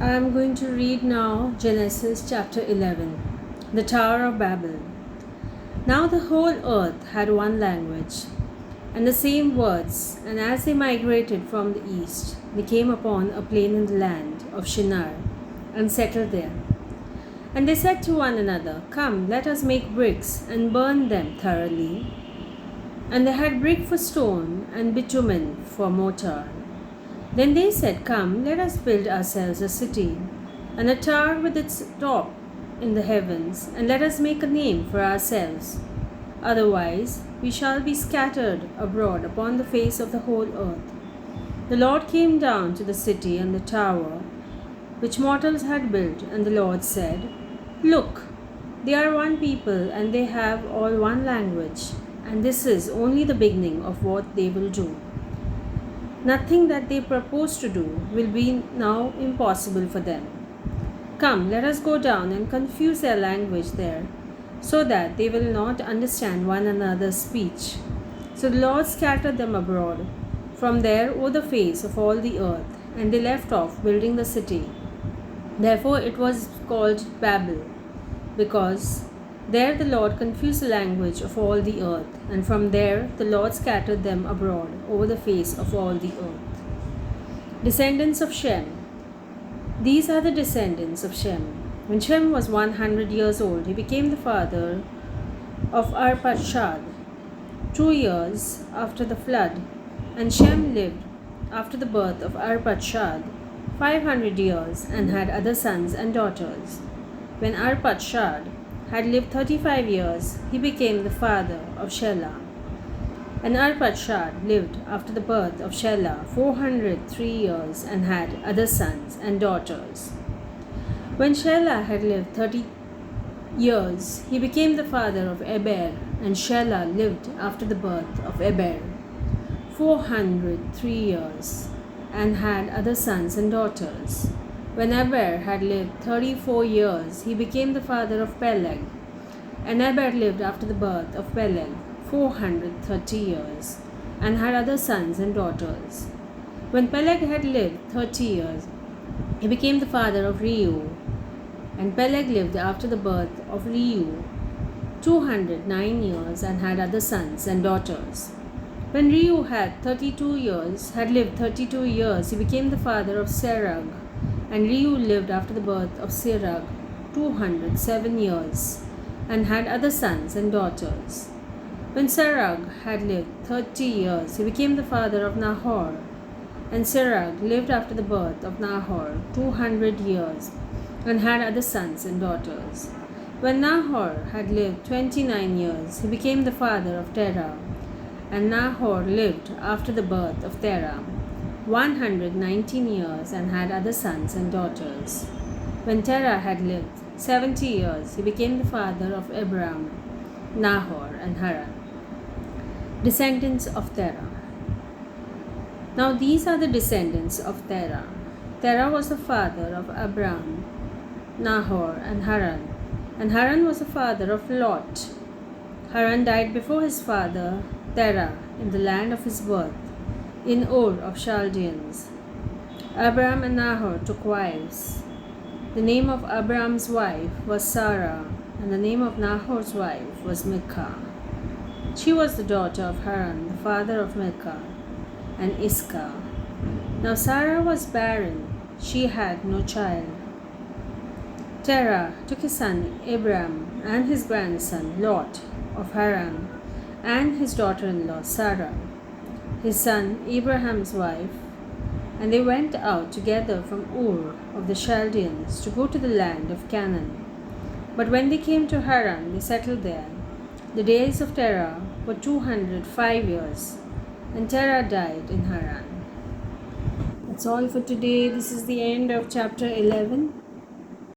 I am going to read now Genesis chapter 11, the Tower of Babel. Now the whole earth had one language and the same words, and as they migrated from the east, they came upon a plain in the land of Shinar and settled there. And they said to one another, "Come, let us make bricks and burn them thoroughly." And they had brick for stone and bitumen for mortar. Then they said, "Come, let us build ourselves a city, and a tower with its top in the heavens, and let us make a name for ourselves. Otherwise, we shall be scattered abroad upon the face of the whole earth." The Lord came down to the city and the tower, which mortals had built, and the Lord said, "Look, they are one people, and they have all one language, and this is only the beginning of what they will do. Nothing that they propose to do will be now impossible for them. Come, let us go down and confuse their language there, so that they will not understand one another's speech." So the Lord scattered them abroad from there over the face of all the earth, and they left off building the city. Therefore it was called Babel, because there the Lord confused the language of all the earth, and from there the Lord scattered them abroad over the face of all the earth. Descendants of Shem. These are the descendants of Shem. When Shem was 100 years old, he became the father of Arpachshad. 2 years after the flood, and Shem lived after the birth of Arpachshad 500 years and had other sons and daughters. When Arpachshad had lived 35 years, he became the father of Shelah. And Arpachshad lived after the birth of Shelah 403 years and had other sons and daughters. When Shelah had lived 30 years, he became the father of Eber, and Shelah lived after the birth of Eber 403 years and had other sons and daughters. When Eber had lived 34 years, he became the father of Peleg. And Eber lived after the birth of Peleg 430 years and had other sons and daughters. When Peleg had lived 30 years, he became the father of Reu. And Peleg lived after the birth of Reu 209 years and had other sons and daughters. When Reu had lived 32 years, he became the father of Serug. And Reu lived after the birth of Serug 207 years and had other sons and daughters. When Serug had lived 30 years, he became the father of Nahor. And Serug lived after the birth of Nahor 200 years and had other sons and daughters. When Nahor had lived 29 years, he became the father of Terah. And Nahor lived after the birth of Terah 119 years and had other sons and daughters. When Terah had lived 70 years, he became the father of Abram, Nahor, and Haran. Descendants of Terah. Now these are the descendants of Terah. Terah was the father of Abram, Nahor, and Haran was the father of Lot. Haran died before his father Terah in the land of his birth, in Ur of Chaldeans. Abram and Nahor took wives. The name of Abram's wife was Sarah, and the name of Nahor's wife was Milcah. She was the daughter of Haran, the father of Milcah and Iscah. Now Sarah was barren, she had no child. Terah took his son Abram and his grandson Lot of Haran and his daughter-in-law Sarah, his son Abraham's wife, and they went out together from Ur of the Chaldeans to go to the land of Canaan. But when they came to Haran, they settled there. The days of Terah were 205 years, and Terah died in Haran. That's all for today. This is the end of chapter 11.